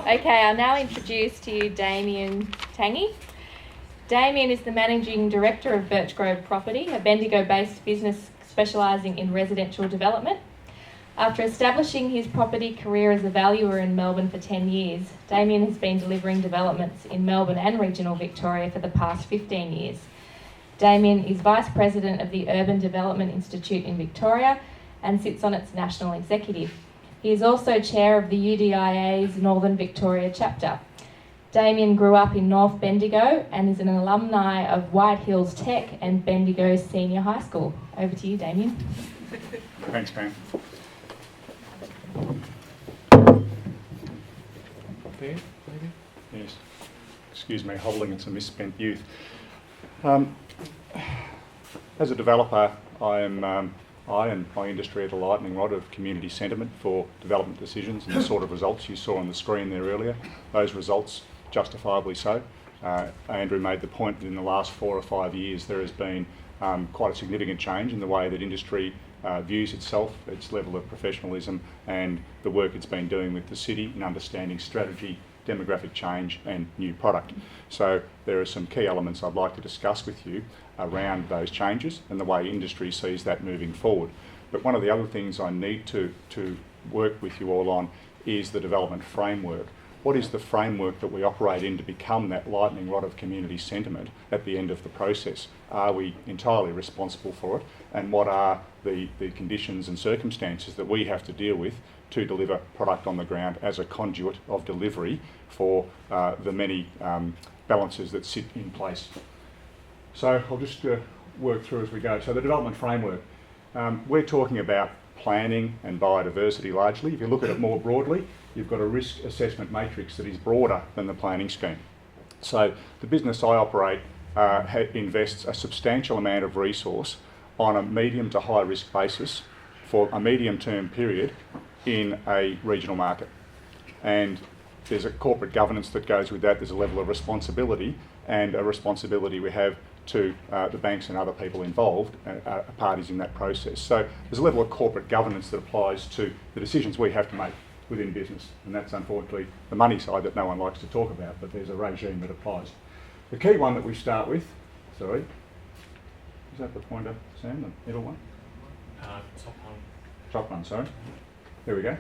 Okay, I'll now introduce to you Damien Tangey. Damien is the Managing Director of Birchgrove Property, a Bendigo-based business specialising in residential development. After establishing his property career as a valuer in Melbourne for 10 years, Damien has been delivering developments in Melbourne and regional Victoria for the past 15 years. Damien is Vice President of the Urban Development Institute in Victoria and sits on its national executive. He is also chair of the UDIA's Northern Victoria chapter. Damien grew up in North Bendigo and is an alumni of White Hills Tech and Bendigo Senior High School. Over to you, Damien. Thanks, Pam. There, maybe? Yes. Excuse me, hobbling and some misspent youth. As a developer, I and my industry are the lightning rod of community sentiment for development decisions and the sort of results you saw on the screen there earlier. Those results, justifiably so. Andrew made the point that in the last 4 or 5 years there has been quite a significant change in the way that industry views itself, its level of professionalism and the work it's been doing with the city in understanding strategy, demographic change and new product. So there are some key elements I'd like to discuss with you around those changes and the way industry sees that moving forward. But one of the other things I need to work with you all on is the development framework. What is the framework that we operate in to become that lightning rod of community sentiment at the end of the process? Are we entirely responsible for it? And what are the conditions and circumstances that we have to deal with to deliver product on the ground as a conduit of delivery for the many balances that sit in place? So I'll just work through as we go. So the development framework, we're talking about planning and biodiversity largely. If you look at it more broadly, you've got a risk assessment matrix that is broader than the planning scheme. So the business I operate invests a substantial amount of resource on a medium to high risk basis for a medium term period in a regional market. And there's a corporate governance that goes with that. There's a level of responsibility and a responsibility we have to the banks and other people involved, parties in that process. So there's a level of corporate governance that applies to the decisions we have to make within business, and that's unfortunately the money side that no one likes to talk about, but there's a regime that applies. The key one that we start with, sorry, is that the pointer, Sam, the middle one? Top one. Top one, sorry. There we go.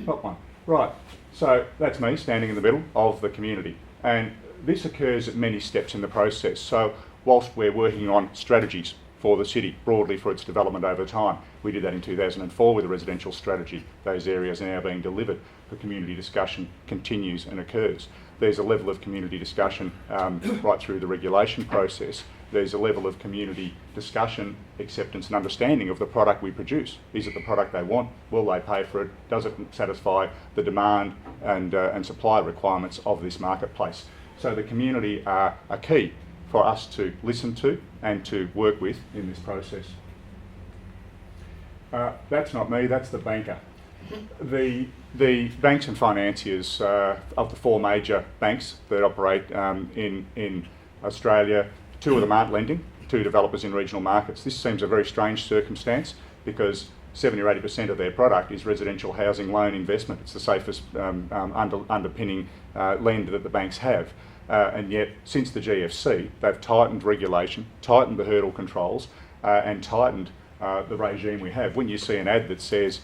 Top one. Right, so that's me standing in the middle of the community, and this occurs at many steps in the process. So whilst we're working on strategies for the city broadly for its development over time, we did that in 2004 with a residential strategy. Those areas are now being delivered. The community discussion continues and occurs. There's a level of community discussion right through the regulation process. There's a level of community discussion, acceptance and understanding of the product we produce. Is it the product they want? Will they pay for it? Does it satisfy the demand and supply requirements of this marketplace? So the community are key for us to listen to and to work with in this process. That's not me, that's the banker. The banks and financiers of the 4 major banks that operate in Australia, 2 of them aren't lending to developers in regional markets. This seems a very strange circumstance because 70 or 80% of their product is residential housing loan investment. It's the safest underpinning lend that the banks have. And yet, since the GFC, they've tightened regulation, tightened the hurdle controls, and tightened the regime we have. When you see an ad that says,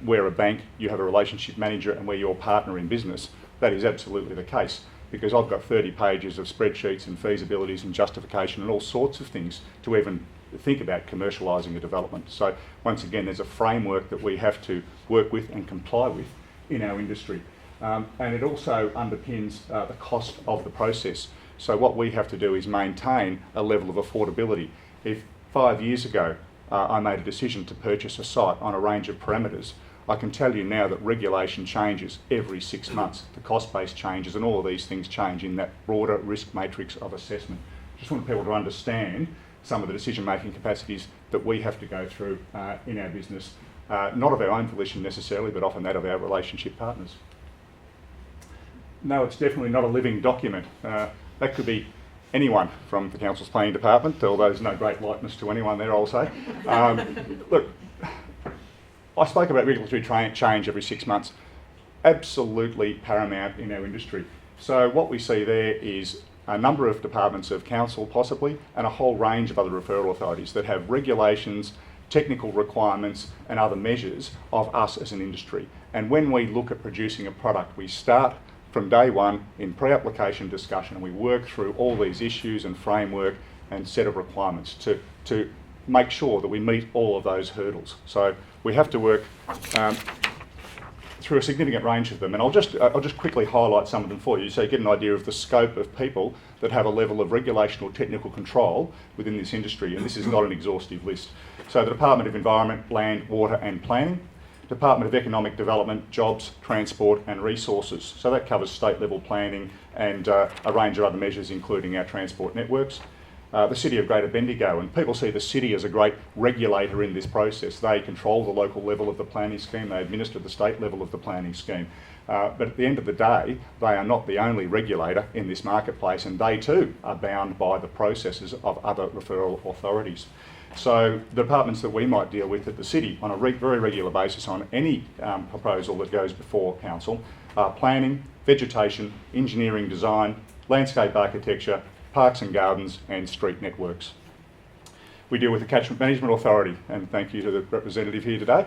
we're a bank, you have a relationship manager, and we're your partner in business, that is absolutely the case. Because I've got 30 pages of spreadsheets and feasibilities and justification and all sorts of things to even think about commercialising a development. So once again, there's a framework that we have to work with and comply with in our industry. And it also underpins the cost of the process. So what we have to do is maintain a level of affordability. If 5 years ago I made a decision to purchase a site on a range of parameters, I can tell you now that regulation changes every 6 months. The cost base changes and all of these things change in that broader risk matrix of assessment. Just want people to understand some of the decision-making capacities that we have to go through in our business, not of our own volition necessarily, but often that of our relationship partners. No, it's definitely not a living document. That could be anyone from the Council's Planning Department, although there's no great likeness to anyone there, I'll say. Look, I spoke about regulatory change every 6 months. absolutely paramount in our industry. So what we see there is a number of departments of council possibly, and a whole range of other referral authorities that have regulations, technical requirements and other measures of us as an industry. And when we look at producing a product, we start from day one in pre-application discussion, and we work through all these issues and framework and set of requirements to make sure that we meet all of those hurdles. So we have to work through a significant range of them, and I'll just quickly highlight some of them for you so you get an idea of the scope of people that have a level of regulation or technical control within this industry, and this is not an exhaustive list. So the Department of Environment, Land, Water and Planning, Department of Economic Development, Jobs, Transport and Resources. So that covers state level planning and a range of other measures including our transport networks. The City of Greater Bendigo, and people see the city as a great regulator in this process. They control the local level of the planning scheme, they administer the state level of the planning scheme. But at the end of the day, they are not the only regulator in this marketplace, and they too are bound by the processes of other referral authorities. So the departments that we might deal with at the city on a very regular basis on any proposal that goes before council are planning, vegetation, engineering design, landscape architecture, parks and gardens and street networks. We deal with the Catchment Management Authority, and thank you to the representative here today,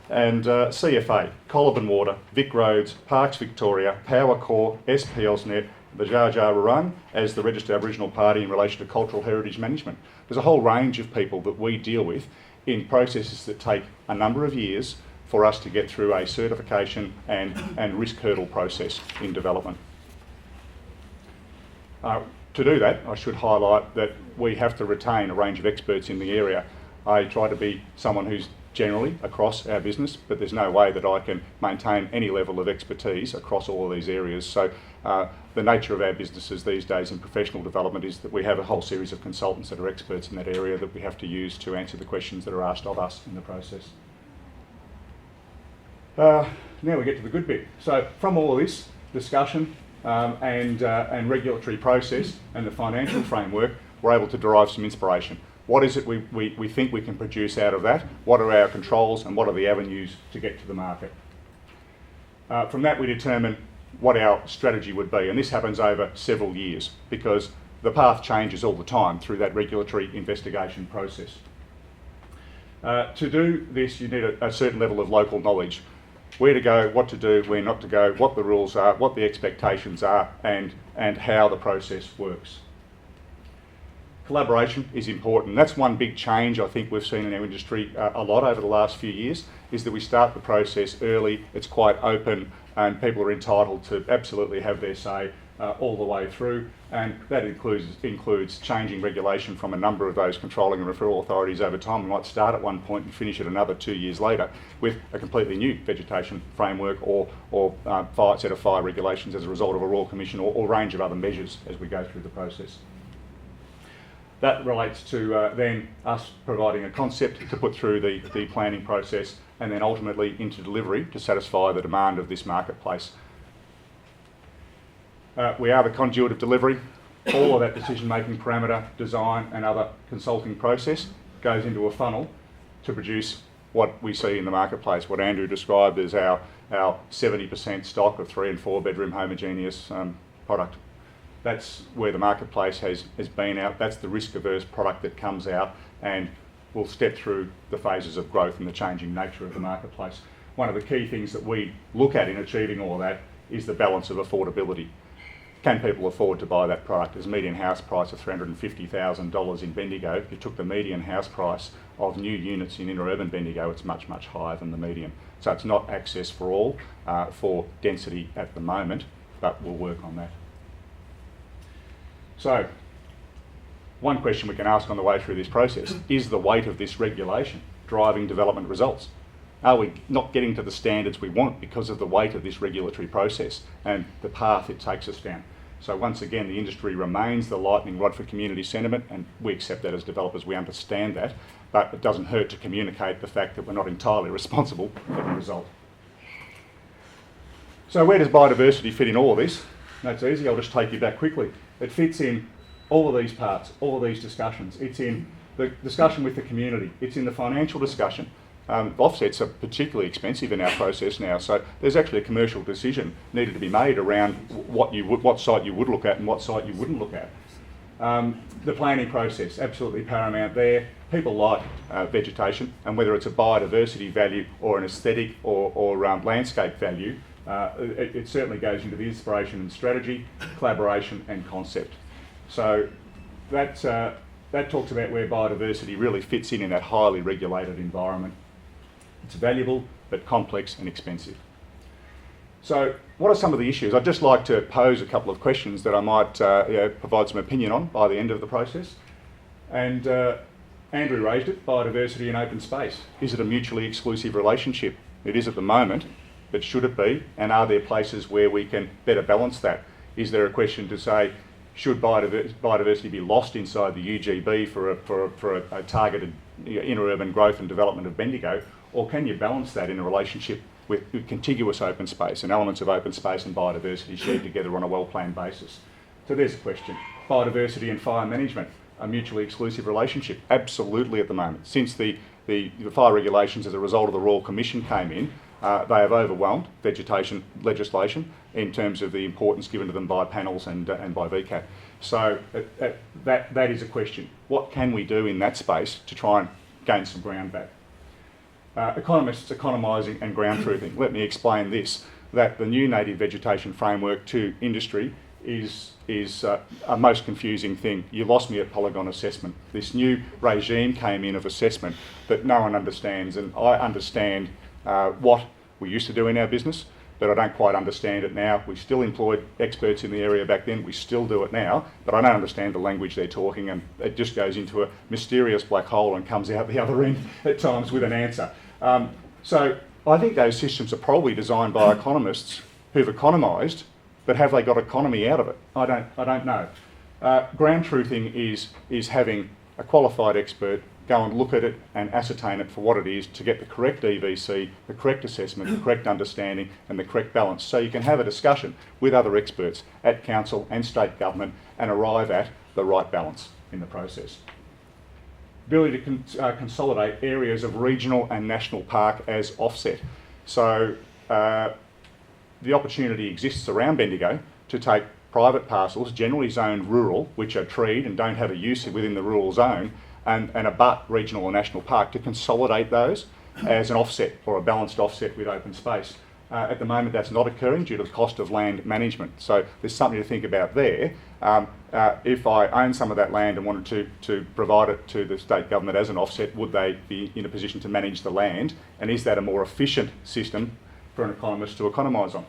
and CFA, Colaban Water, Vic Roads, Parks Victoria, Power Corps, SPLSnet, the Jar Jar Wurrung as the registered Aboriginal party in relation to cultural heritage management. There's a whole range of people that we deal with in processes that take a number of years for us to get through a certification and risk hurdle process in development. To do that, I should highlight that we have to retain a range of experts in the area. I try to be someone who's generally across our business, but there's no way that I can maintain any level of expertise across all of these areas. So the nature of our businesses these days in professional development is that we have a whole series of consultants that are experts in that area that we have to use to answer the questions that are asked of us in the process. Now we get to the good bit. So from all of this discussion, and regulatory process and the financial framework, we're able to derive some inspiration. What is it we think we can produce out of that? What are our controls and what are the avenues to get to the market? From that we determine what our strategy would be, and this happens over several years because the path changes all the time through that regulatory investigation process. To do this you need a certain level of local knowledge. Where to go, what to do, where not to go, what the rules are, what the expectations are, and how the process works. Collaboration is important. That's one big change I think we've seen in our industry a lot over the last few years, is that we start the process early, it's quite open, and people are entitled to absolutely have their say all the way through, and that includes changing regulation from a number of those controlling and referral authorities over time. We might start at one point and finish at another 2 years later with a completely new vegetation framework or set of fire regulations as a result of a Royal Commission or range of other measures as we go through the process. That relates to then us providing a concept to put through the planning process and then ultimately into delivery to satisfy the demand of this marketplace. We are the conduit of delivery. All of that decision-making parameter, design and other consulting process goes into a funnel to produce what we see in the marketplace, what Andrew described as our 70% stock of 3 and 4 bedroom homogeneous product. That's where the marketplace has been out. That's the risk-averse product that comes out, and we'll step through the phases of growth and the changing nature of the marketplace. One of the key things that we look at in achieving all of that is the balance of affordability. Can people afford to buy that product? There's a median house price of $350,000 in Bendigo. If you took the median house price of new units in inner urban Bendigo, it's much, much higher than the median. So it's not access for all for density at the moment, but we'll work on that. So, one question we can ask on the way through this process, is the weight of this regulation driving development results? Are we not getting to the standards we want because of the weight of this regulatory process and the path it takes us down? So once again, the industry remains the lightning rod for community sentiment, and we accept that as developers, we understand that, but it doesn't hurt to communicate the fact that we're not entirely responsible for the result. So where does biodiversity fit in all of this? That's easy, I'll just take you back quickly. It fits in all of these parts, all of these discussions. It's in the discussion with the community, it's in the financial discussion, Offsets are particularly expensive in our process now, so there's actually a commercial decision needed to be made around what site you would look at and what site you wouldn't look at. The planning process, absolutely paramount there. People like vegetation, and whether it's a biodiversity value or an aesthetic or landscape value, it certainly goes into the inspiration and strategy, collaboration and concept. So that talks about where biodiversity really fits in that highly regulated environment. It's valuable, but complex and expensive. So what are some of the issues? I'd just like to pose a couple of questions that I might provide some opinion on by the end of the process. And Andrew raised it, biodiversity and open space. Is it a mutually exclusive relationship? It is at the moment, but should it be? And are there places where we can better balance that? Is there a question to say, should biodiversity be lost inside the UGB for a targeted inter-urban growth and development of Bendigo? Or can you balance that in a relationship with contiguous open space and elements of open space and biodiversity shared together on a well-planned basis? So there's a question. Biodiversity and fire management, a mutually exclusive relationship? Absolutely at the moment. Since the fire regulations as a result of the Royal Commission came in, they have overwhelmed vegetation legislation in terms of the importance given to them by panels and by VCAT. So that is a question. What can we do in that space to try and gain some ground back? Economists economising and ground truthing. Let me explain this, that the new native vegetation framework to industry is a most confusing thing. You lost me at polygon assessment. This new regime came in of assessment that no one understands, and I understand what we used to do in our business, but I don't quite understand it now. We still employed experts in the area back then, we still do it now, but I don't understand the language they're talking, and it just goes into a mysterious black hole and comes out the other end at times with an answer. So I think those systems are probably designed by economists who've economised, but have they got economy out of it? I don't know. Ground truthing is having a qualified expert go and look at it and ascertain it for what it is to get the correct EVC, the correct assessment, the correct understanding and the correct balance, so you can have a discussion with other experts at council and state government and arrive at the right balance in the process. Ability to consolidate areas of regional and national park as offset. So the opportunity exists around Bendigo to take private parcels, generally zoned rural, which are treed and don't have a use within the rural zone, and abut regional or national park, to consolidate those as an offset or a balanced offset with open space. At the moment that's not occurring due to the cost of land management. So there's something to think about there. If I own some of that land and wanted to provide it to the state government as an offset, would they be in a position to manage the land? And is that a more efficient system for an economist to economise on?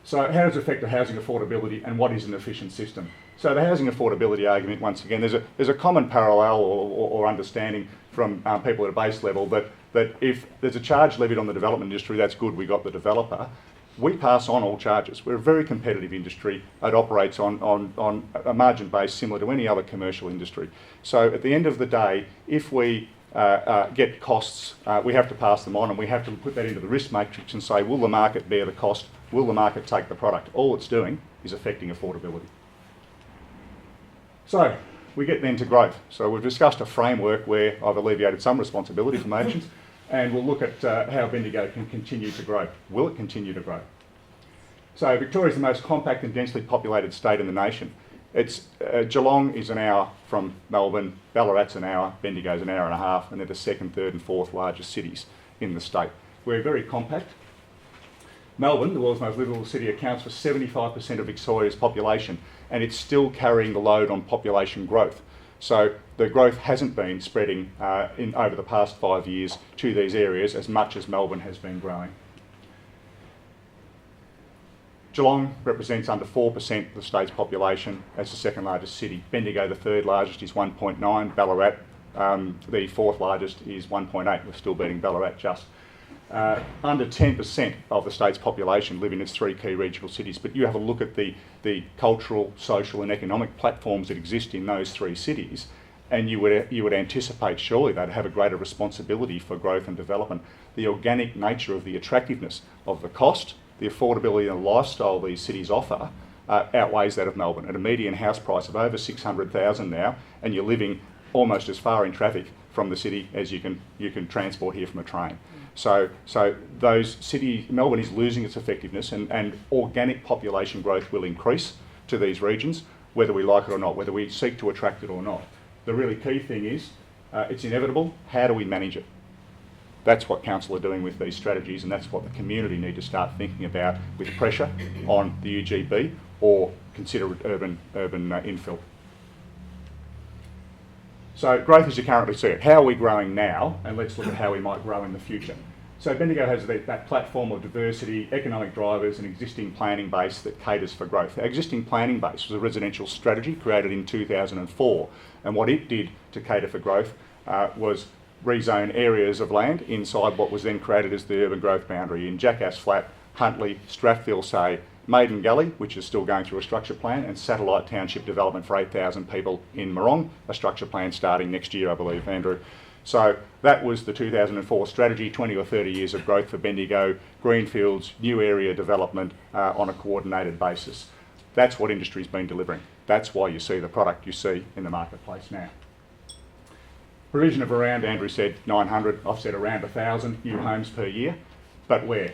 So how does it affect the housing affordability and what is an efficient system? So the housing affordability argument, once again, there's a common parallel or understanding from people at a base level that if there's a charge levied on the development industry, that's good, we got the developer. We pass on all charges. We're a very competitive industry. It operates on a margin base similar to any other commercial industry. So at the end of the day, if we get costs, we have to pass them on, and we have to put that into the risk matrix and say, will the market bear the cost? Will the market take the product? All it's doing is affecting affordability. So we get then to growth. So we've discussed a framework where I've alleviated some responsibility from agents, and we'll look at how Bendigo can continue to grow. Will it continue to grow? So Victoria is the most compact and densely populated state in the nation. Geelong is an hour from Melbourne, Ballarat's an hour, Bendigo's an hour and a half, and they're the second, third and fourth largest cities in the state. We're very compact. Melbourne, the world's most livable city, accounts for 75% of Victoria's population, and it's still carrying the load on population growth. So the growth hasn't been spreading over the past 5 years to these areas as much as Melbourne has been growing. Geelong represents under 4% of the state's population as the second largest city. Bendigo, the third largest, is 1.9. Ballarat, the fourth largest, is 1.8. We're still beating Ballarat just. Under 10% of the state's population live in its three key regional cities, but you have a look at the cultural, social and economic platforms that exist in those three cities, and you would anticipate surely they'd have a greater responsibility for growth and development. The organic nature of the attractiveness of the cost, the affordability and the lifestyle these cities offer outweighs that of Melbourne. At a median house price of over $600,000 now, and you're living almost as far in traffic from the city as you can transport here from a train. So Melbourne is losing its effectiveness, and organic population growth will increase to these regions, whether we like it or not, whether we seek to attract it or not. The really key thing is, it's inevitable. How do we manage it? That's what council are doing with these strategies, and that's what the community need to start thinking about with pressure on the UGB, or consider urban infill. So growth as you currently see it. How are we growing now? And let's look at how we might grow in the future. So Bendigo has that platform of diversity, economic drivers, and existing planning base that caters for growth. Our existing planning base was a residential strategy created in 2004, and what it did to cater for growth was rezone areas of land inside what was then created as the urban growth boundary in Jackass Flat, Huntley, Strathfield Say, Maiden Gully, which is still going through a structure plan, and Satellite Township development for 8,000 people in Morong, a structure plan starting next year, I believe, Andrew. So that was the 2004 strategy, 20 or 30 years of growth for Bendigo, greenfields, new area development on a coordinated basis. That's what industry's been delivering. That's why you see the product you see in the marketplace now. Provision of around, Andrew said 900, I've said around 1,000 new homes per year, but where?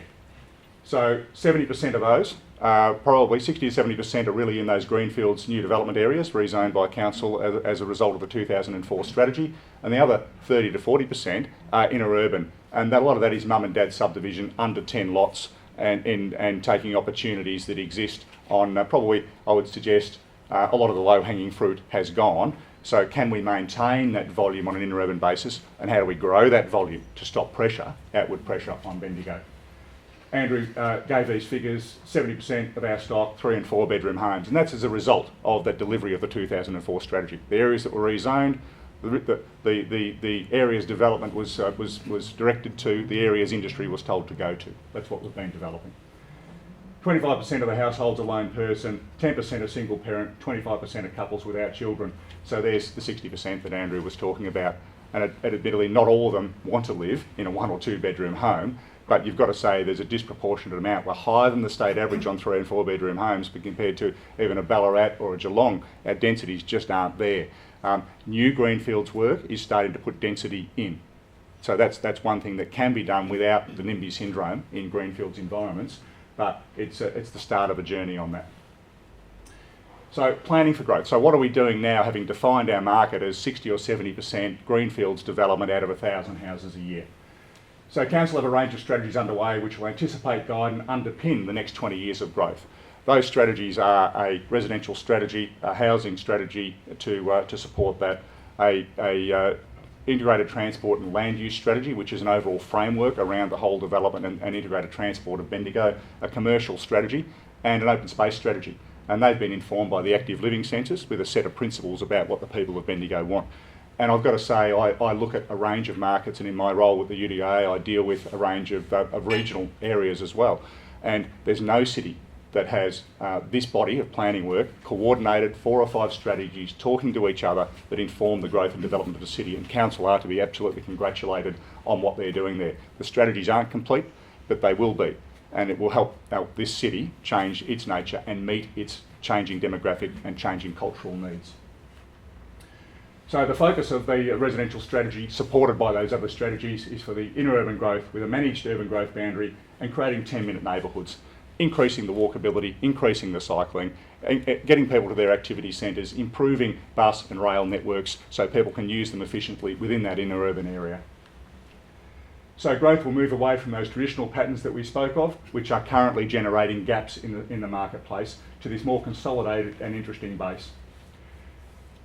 So 70% of those, probably 60 to 70% are really in those greenfields new development areas rezoned by council as a result of the 2004 strategy, and the other 30 to 40% are inner urban, and a lot of that is mum and dad subdivision under 10 lots and taking opportunities that exist on probably, I would suggest, a lot of the low-hanging fruit has gone. So can we maintain that volume on an inner urban basis, and how do we grow that volume to stop pressure, outward pressure on Bendigo? Andrew gave these figures, 70% of our stock, 3 and 4 bedroom homes, and that's as a result of the delivery of the 2004 strategy. The areas that were rezoned, the areas development was directed to, the areas industry was told to go to. That's what we've been developing. 25% of the households are lone person, 10% are single parent, 25% are couples without children. So there's the 60% that Andrew was talking about. And admittedly, not all of them want to live in a 1 or 2 bedroom home, but you've got to say there's a disproportionate amount. We're higher than the state average on 3 and 4 bedroom homes, but compared to even a Ballarat or a Geelong, our densities just aren't there. New greenfields work is starting to put density in. So that's one thing that can be done without the NIMBY syndrome in greenfields environments, but it's the start of a journey on that. So planning for growth. So what are we doing now, having defined our market as 60 or 70% greenfields development out of 1,000 houses a year? So council have a range of strategies underway which will anticipate, guide and underpin the next 20 years of growth. Those strategies are a residential strategy, a housing strategy to support that, a integrated transport and land use strategy, which is an overall framework around the whole development and integrated transport of Bendigo, a commercial strategy, and an open space strategy. And they've been informed by the active living centres with a set of principles about what the people of Bendigo want. And I've got to say, I look at a range of markets, and in my role with the UDA, I deal with a range of regional areas as well. And there's no city that has this body of planning work, coordinated 4 or 5 strategies, talking to each other that inform the growth and development of the city. And council are to be absolutely congratulated on what they're doing there. The strategies aren't complete, but they will be. And it will help this city change its nature and meet its changing demographic and changing cultural needs. So the focus of the residential strategy, supported by those other strategies, is for the inner urban growth with a managed urban growth boundary and creating 10-minute neighbourhoods, increasing the walkability, increasing the cycling, getting people to their activity centres, improving bus and rail networks so people can use them efficiently within that inner urban area. So growth will move away from those traditional patterns that we spoke of, which are currently generating gaps in the marketplace, to this more consolidated and interesting base.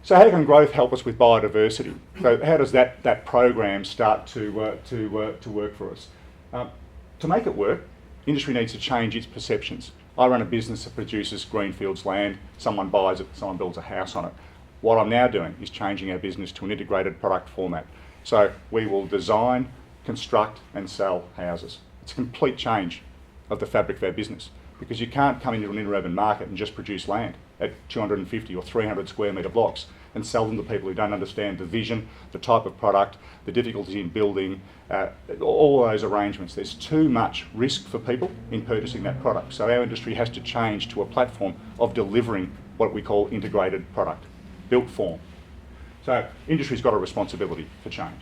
So how can growth help us with biodiversity? So how does that program start to work for us? To make it work, industry needs to change its perceptions. I run a business that produces greenfields land, someone buys it, someone builds a house on it. What I'm now doing is changing our business to an integrated product format. So we will design, construct and sell houses. It's a complete change of the fabric of our business, because you can't come into an inner urban market and just produce land at 250 or 300 square metre blocks and sell them to people who don't understand the vision, the type of product, the difficulties in building, all those arrangements. There's too much risk for people in purchasing that product. So our industry has to change to a platform of delivering what we call integrated product, built form. So industry's got a responsibility for change.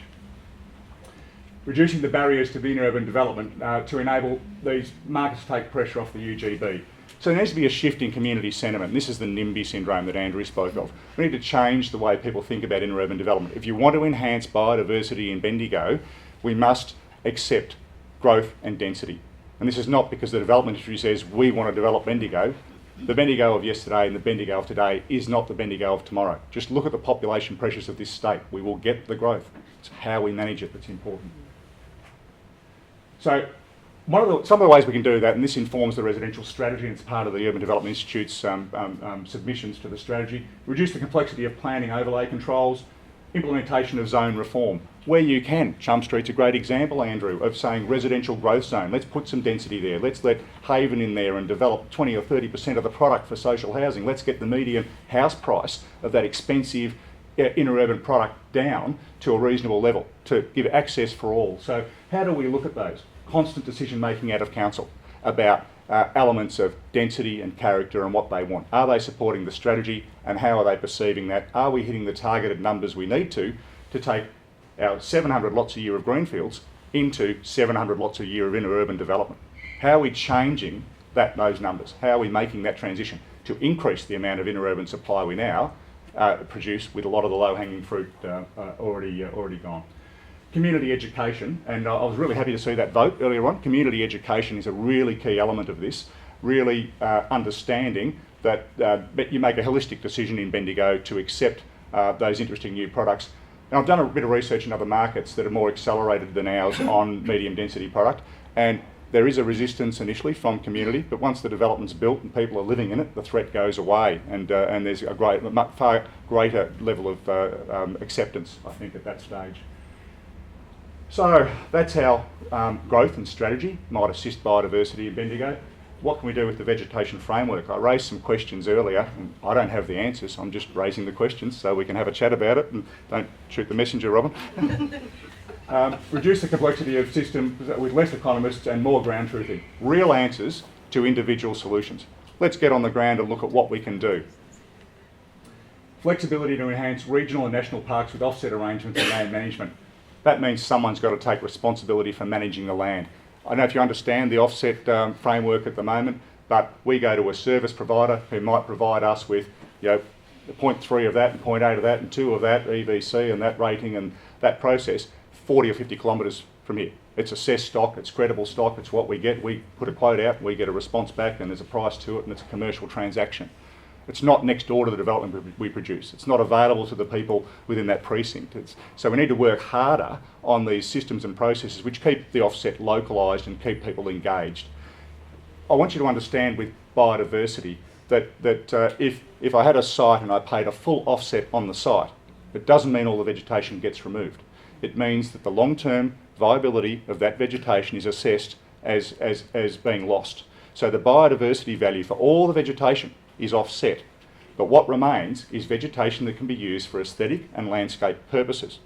reducing the barriers to the inner-urban development to enable these markets to take pressure off the UGB. So there needs to be a shift in community sentiment. This is the NIMBY syndrome that Andrew spoke of. We need to change the way people think about inner-urban development. If you want to enhance biodiversity in Bendigo, we must accept growth and density. And this is not because the development industry says we want to develop Bendigo. The Bendigo of yesterday and the Bendigo of today is not the Bendigo of tomorrow. Just look at the population pressures of this state. We will get the growth. It's how we manage it that's important. So some of the ways we can do that, and this informs the residential strategy, and it's part of the Urban Development Institute's submissions to the strategy, reduce the complexity of planning overlay controls, implementation of zone reform. Where you can, Chum Street's a great example, Andrew, of saying residential growth zone. Let's put some density there. Let's let Haven in there and develop 20 or 30% of the product for social housing. Let's get the median house price of that expensive inner urban product down to a reasonable level to give access for all. So how do we look at those? Constant decision making out of council about elements of density and character and what they want. Are they supporting the strategy and how are they perceiving that? Are we hitting the targeted numbers we need to take our 700 lots a year of greenfields into 700 lots a year of inner urban development? How are we changing those numbers? How are we making that transition to increase the amount of inner urban supply we now produce with a lot of the low-hanging fruit already gone? Community education, and I was really happy to see that vote earlier on. Community education is a really key element of this, really understanding that you make a holistic decision in Bendigo to accept those interesting new products. And I've done a bit of research in other markets that are more accelerated than ours on medium density product, and there is a resistance initially from community, but once the development's built and people are living in it, the threat goes away, and there's a far greater level of acceptance, I think, at that stage. So that's how growth and strategy might assist biodiversity in Bendigo. What can we do with the vegetation framework? I raised some questions earlier, and I don't have the answers. I'm just raising the questions so we can have a chat about it, and don't shoot the messenger, Robin. Reduce the complexity of systems with less economists and more ground truthing. Real answers to individual solutions. Let's get on the ground and look at what we can do. Flexibility to enhance regional and national parks with offset arrangements and land management. That means someone's got to take responsibility for managing the land. I don't know if you understand the offset framework at the moment, but we go to a service provider who might provide us with, 0.3 of that and 0.8 of that and 2 of that, EVC and that rating and that process, 40 or 50 kilometres from here. It's assessed stock, it's credible stock, it's what we get. We put a quote out, we get a response back, and there's a price to it, and it's a commercial transaction. It's not next door to the development we produce. It's not available to the people within that precinct. So we need to work harder on these systems and processes which keep the offset localised and keep people engaged. I want you to understand with biodiversity that if I had a site and I paid a full offset on the site, it doesn't mean all the vegetation gets removed. It means that the long-term viability of that vegetation is assessed as being lost. So the biodiversity value for all the vegetation is offset, but what remains is vegetation that can be used for aesthetic and landscape purposes.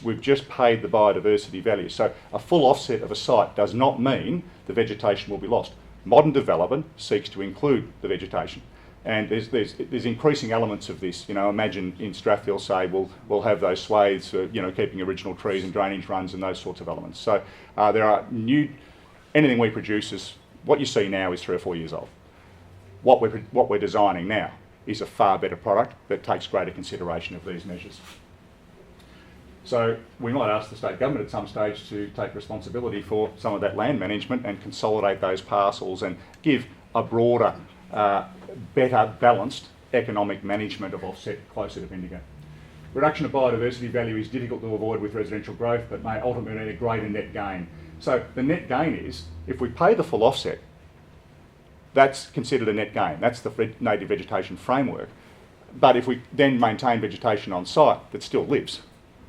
We've just paid the biodiversity value. So a full offset of a site does not mean the vegetation will be lost. Modern development seeks to include the vegetation, and there's increasing elements of this. Imagine in Strathfield, say, we'll have those swathes, keeping original trees and drainage runs and those sorts of elements. So there are anything we produce is, what you see now is 3 or 4 years old. What we're designing now is a far better product that takes greater consideration of these measures. So we might ask the state government at some stage to take responsibility for some of that land management and consolidate those parcels and give a broader, better balanced economic management of offset closer to Bendigo. Reduction of biodiversity value is difficult to avoid with residential growth, but may ultimately need a greater net gain. So the net gain is, if we pay the full offset, that's considered a net gain. That's the native vegetation framework. But if we then maintain vegetation on site that still lives,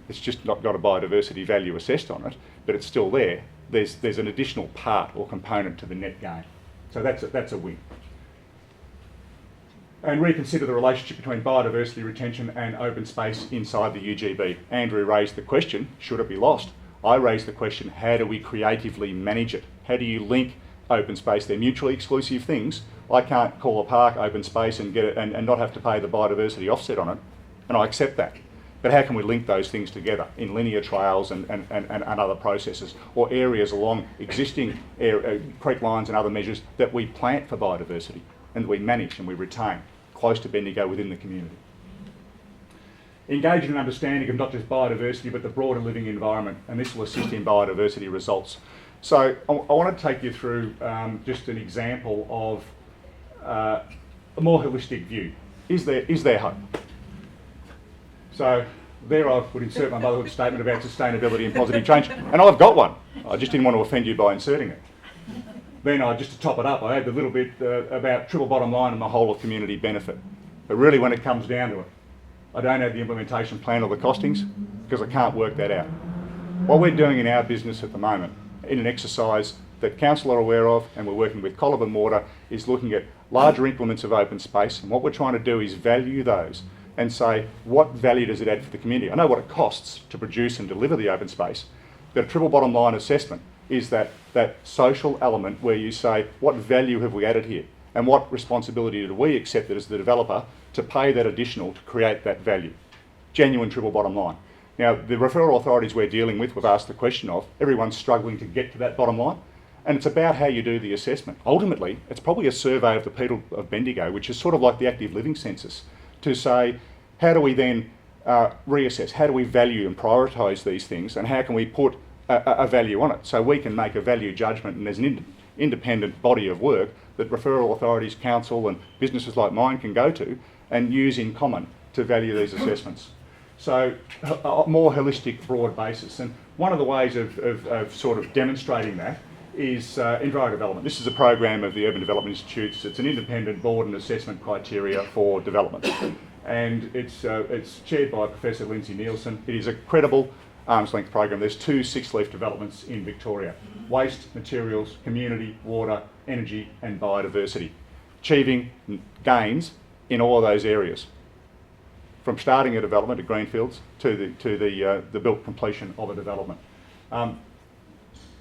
it's just not got a biodiversity value assessed on it, but it's still there, there's an additional part or component to the net gain. So that's a win. And reconsider the relationship between biodiversity retention and open space inside the UGB. Andrew raised the question, should it be lost? I raised the question, how do we creatively manage it? How do you link open space? They're mutually exclusive things. I can't call a park open space and get it and not have to pay the biodiversity offset on it, and I accept that. But how can we link those things together in linear trails and other processes, or areas along existing creek lines and other measures that we plant for biodiversity and that we manage and we retain close to Bendigo within the community. Engage in an understanding of not just biodiversity but the broader living environment, and this will assist in biodiversity results. So I want to take you through just an example of a more holistic view. Is there hope? So there I would insert my motherhood statement about sustainability and positive change, and I've got one. I just didn't want to offend you by inserting it. Then just to top it up, I had a little bit about triple bottom line and the whole of community benefit. But really when it comes down to it, I don't have the implementation plan or the costings because I can't work that out. What we're doing in our business at the moment, in an exercise that council are aware of and we're working with Colliver Mortar, is looking at larger increments of open space, and what we're trying to do is value those and say, what value does it add for the community? I know what it costs to produce and deliver the open space, but a triple bottom line assessment is that social element where you say, what value have we added here? And what responsibility do we accept as the developer to pay that additional to create that value? Genuine triple bottom line. Now, the referral authorities we're dealing with, we've asked the question of, everyone's struggling to get to that bottom line, and it's about how you do the assessment. Ultimately, it's probably a survey of the people of Bendigo, which is sort of like the active living census, to say, how do we then reassess? How do we value and prioritise these things, and how can we put a value on it so we can make a value judgment, and there's an independent body of work that referral authorities, council and businesses like mine can go to and use in common to value these assessments. So a more holistic, broad basis. And one of the ways of sort of demonstrating that is Enviro Development. This is a program of the Urban Development Institutes. It's an independent board and assessment criteria for development. And it's chaired by Professor Lindsay Nielsen. It is a credible arm's length program. There's 2 6-leaf developments in Victoria: waste, materials, community, water, energy and biodiversity, achieving gains in all of those areas, from starting a development at greenfields to the built completion of a development.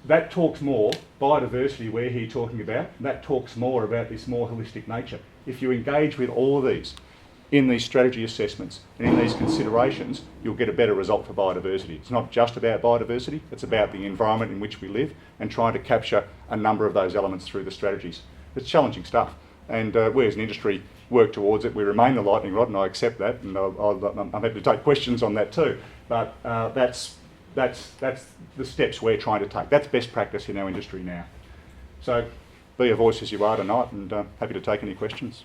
That talks more, biodiversity we're here talking about, that talks more about this more holistic nature. If you engage with all of these in these strategy assessments and in these considerations, you'll get a better result for biodiversity. It's not just about biodiversity, it's about the environment in which we live and trying to capture a number of those elements through the strategies. It's challenging stuff, and we as an industry work towards it. We remain the lightning rod, and I accept that, and I'm happy to take questions on that too, but that's the steps we're trying to take. That's best practice in our industry now. So be a voice as you are tonight, and happy to take any questions.